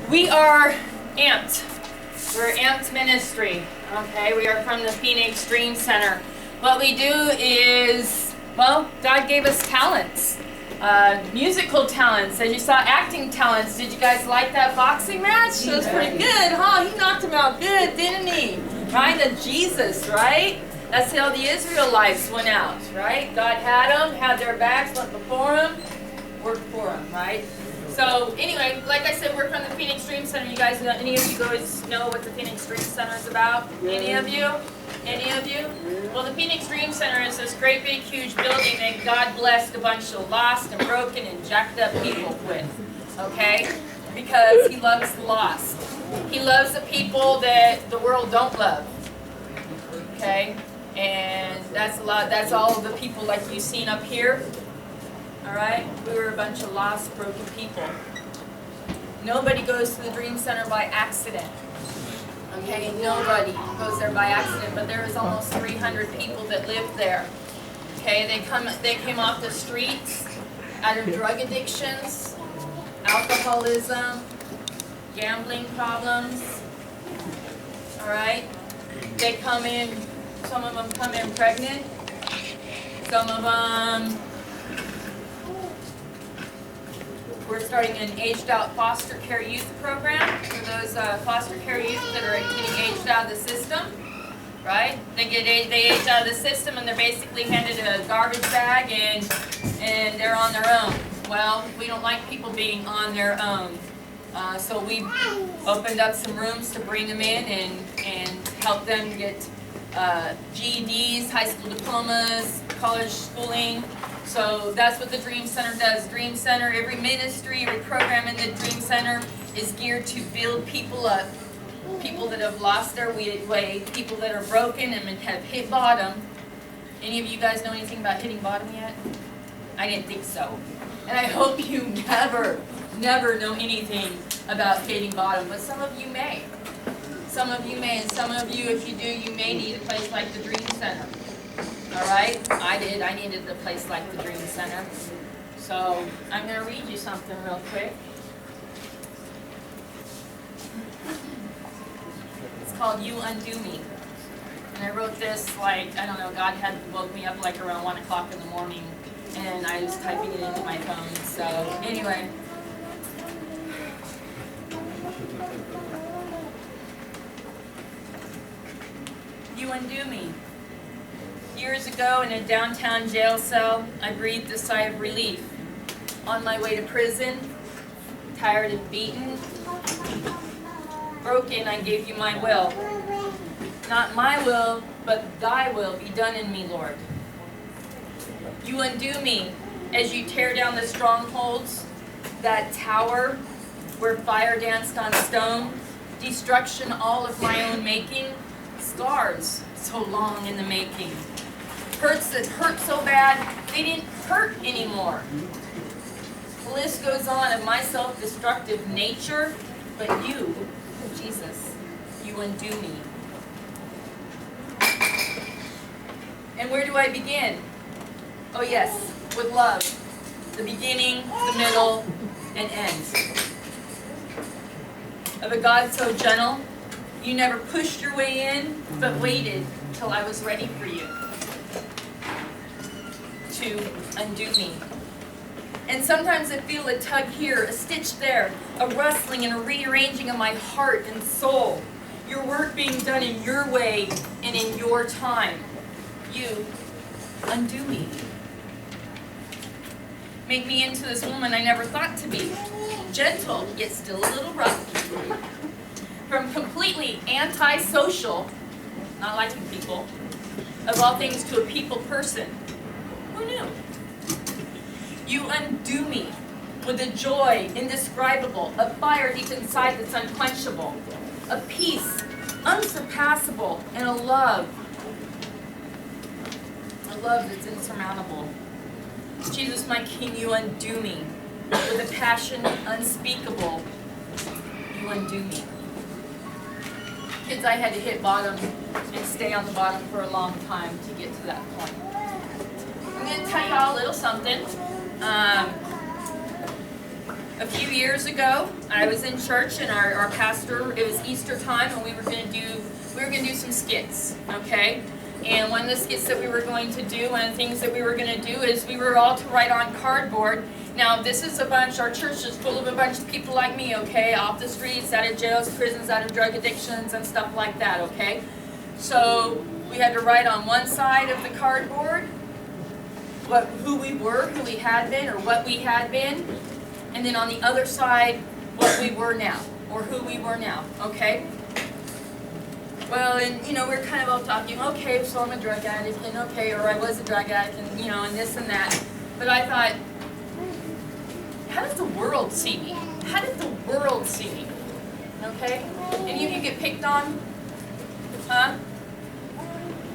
We are amped. We're amped ministry. Okay, we are from the Phoenix Dream Center. What we do is, well, God gave us talents, musical talents. As you saw, acting talents. Did you guys like that boxing match? It was pretty good, huh? He knocked him out good, didn't he? Right, the Jesus, right? That's how the Israelites went out, right? God had them, had their backs, went before them, worked for them, right? So anyway, like I said, we're from the Phoenix Dream Center. You guys know, any of you guys know what the Phoenix Dream Center is about? Any of you? Any of you? Well, the Phoenix Dream Center is this great big huge building that God blessed a bunch of lost and broken and jacked up people with, okay? Because He loves the lost. He loves the people that the world don't love, okay? And that's all the people like you've seen up here. Alright? We were a bunch of lost, broken people. Nobody goes to the Dream Center by accident. Okay? Nobody goes there by accident, but there is almost 300 people that live there. Okay? They came off the streets out of drug addictions, alcoholism, gambling problems. Alright? They come in, some of them come in pregnant, some of them. We're starting an aged-out foster care youth program for those foster care youth that are getting aged out of the system, right? They age out of the system and they're basically handed a garbage bag and they're on their own. Well, we don't like people being on their own, so we opened up some rooms to bring them in and help them get GEDs, high school diplomas, college schooling. So that's what the Dream Center does. Dream Center, every ministry, every program in the Dream Center is geared to build people up. People that have lost their way, people that are broken and have hit bottom. Any of you guys know anything about hitting bottom yet? I didn't think so. And I hope you never know anything about hitting bottom, but some of you may. Some of you may, and some of you, if you do, you may need a place like the Dream Center. Alright? I did. I needed a place like the Dream Center. So, I'm going to read you something real quick. It's called You Undo Me. And I wrote this like, I don't know, God had woke me up like around 1 o'clock in the morning. And I was typing it into my phone. So, anyway. You undo me. Years ago in a downtown jail cell, I breathed a sigh of relief. On my way to prison, tired and beaten, broken, I gave you my will. Not my will, but thy will be done in me, Lord. You undo me as you tear down the strongholds, that tower where fire danced on stone, destruction all of my own making, scars so long in the making. Hurts that hurt so bad, they didn't hurt anymore. The list goes on of my self-destructive nature, but you, Jesus, you undo me. And where do I begin? Oh yes, with love. The beginning, the middle, and end. Of a God so gentle, you never pushed your way in, but waited till I was ready for you to undo me. And sometimes I feel a tug here, a stitch there, a rustling and a rearranging of my heart and soul. Your work being done in your way and in your time. You undo me. Make me into this woman I never thought to be. Gentle, yet still a little rough. From completely anti-social, not liking people, of all things to a people person. Who knew? You undo me with a joy indescribable, a fire deep inside that's unquenchable, a peace unsurpassable, and a love that's insurmountable. Jesus, my King, you undo me with a passion unspeakable. You undo me. Kids, I had to hit bottom and stay on the bottom for a long time to get to that point. I'm going to tell you all a little something. A few years ago, I was in church and our pastor, it was Easter time, and we were gonna do some skits, okay? And one of the skits that we were going to do, one of the things that we were gonna do is we were all to write on cardboard. Now this is our church is full of a bunch of people like me, okay? Off the streets, out of jails, prisons, out of drug addictions and stuff like that, okay? So we had to write on one side of the cardboard who we were, who we had been, or what we had been. And then on the other side, what we were now, or who we were now, okay? Well, and we're kind of all talking, okay, so I'm a drug addict, and okay, or I was a drug addict, and and this and that. But I thought, how does the world see me? How did the world see me? Okay? Any of you get picked on? Huh?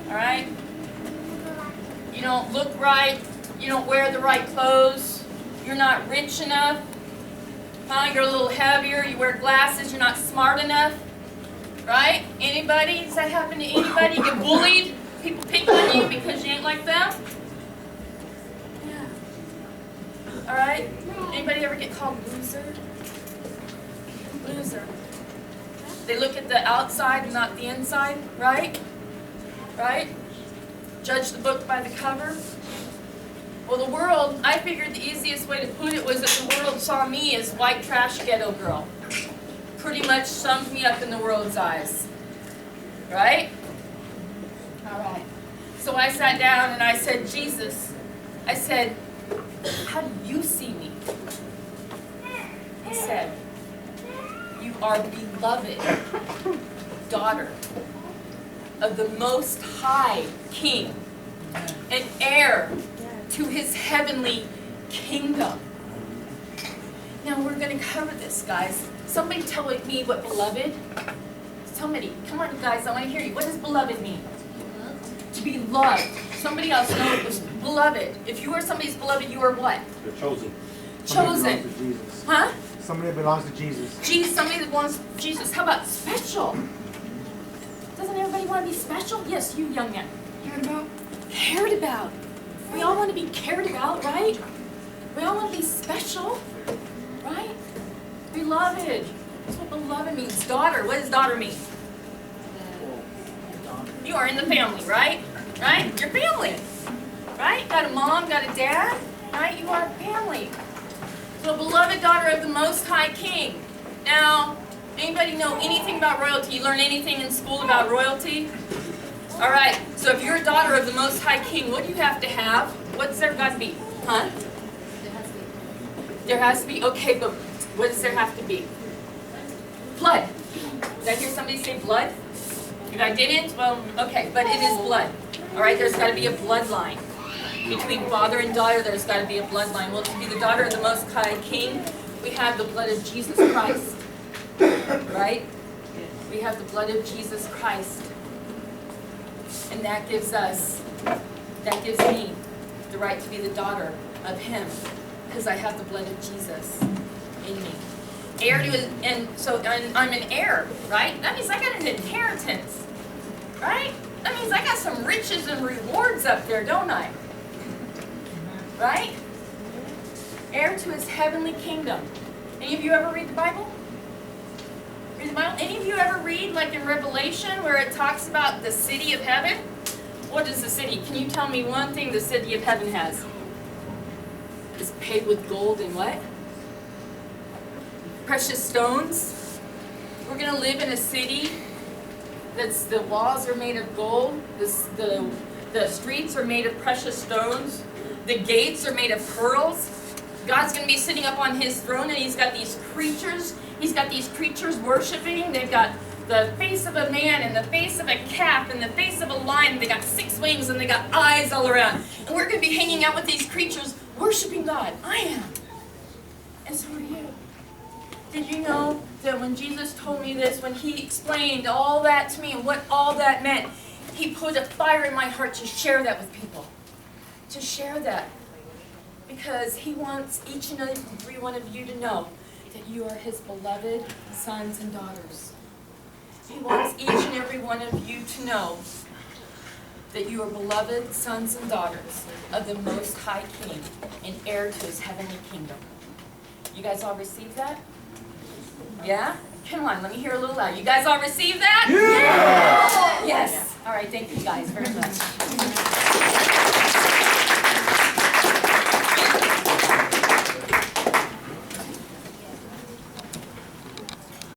Alright? You don't look right, you don't wear the right clothes, you're not rich enough, huh? You're a little heavier, you wear glasses, you're not smart enough, right? Anybody? Does that happen to anybody? You get bullied? People pick on you because you ain't like them? Yeah. Alright? Anybody ever get called loser? Loser. They look at the outside and not the inside, right? Right? Judge the book by the cover. Well, the world, I figured the easiest way to put it was that the world saw me as white trash ghetto girl. Pretty much summed me up in the world's eyes. Right? All right. So I sat down and I said, Jesus, I said, how do you see me? He said, you are beloved daughter of the Most High King, an heir to his heavenly kingdom. Now we're going to cover this, guys. Somebody tell me what beloved. Somebody, come on, guys, I want to hear you. What does beloved mean? To be loved. Somebody else know it was beloved. If you are somebody's beloved, you are what? You're chosen. Chosen. Somebody belongs to Jesus. Huh? Somebody that belongs to Jesus. Jesus, somebody that wants Jesus. How about special? Doesn't everybody want to be special? Yes, you young man. Cared about? Cared about. We all want to be cared about, right? We all want to be special, right? Beloved. That's what beloved means. Daughter. What does daughter mean? You are in the family, right? Right? Your family. Right? Got a mom, got a dad, right? You are a family. So beloved daughter of the Most High King. Now, anybody know anything about royalty? You learn anything in school about royalty? All right, so if you're a daughter of the Most High King, what do you have to have? What's there got to be? Huh? There has to be. Okay, but what does there have to be? Blood. Did I hear somebody say blood? If I didn't, well, okay, but it is blood. All right, there's got to be a bloodline. Between father and daughter, there's got to be a bloodline. Well, to be the daughter of the Most High King, we have the blood of Jesus Christ. Right? We have the blood of Jesus Christ. And that gives me the right to be the daughter of him, because I have the blood of Jesus in me. Heir to his, and I'm an heir, right? That means I got an inheritance, right? That means I got some riches and rewards up there, don't I? Right? Heir to his heavenly kingdom. Any of you ever read the Bible? Read the Bible? Any of you ever read, like in Revelation, where it talks about the city of heaven? What is the city? Can you tell me one thing the city of heaven has? It's paved with gold and what? Precious stones. We're going to live in a city that's, the walls are made of gold. The streets are made of precious stones. The gates are made of pearls. God's going to be sitting up on his throne, and he's got these creatures. He's got these creatures worshiping. They've got the face of a man and the face of a calf and the face of a lion. They got 6 wings and they got eyes all around. And we're going to be hanging out with these creatures worshiping God. I am. And so are you. Did you know that when Jesus told me this, when he explained all that to me and what all that meant, he put a fire in my heart to share that with people. To share that. Because he wants each and every one of you to know that you are his beloved sons and daughters. He wants each and every one of you to know that you are beloved sons and daughters of the Most High King and heir to his heavenly kingdom. You guys all received that? Yeah? Come on, let me hear a little loud. You guys all received that? Yeah! Yes. All right, thank you guys very much.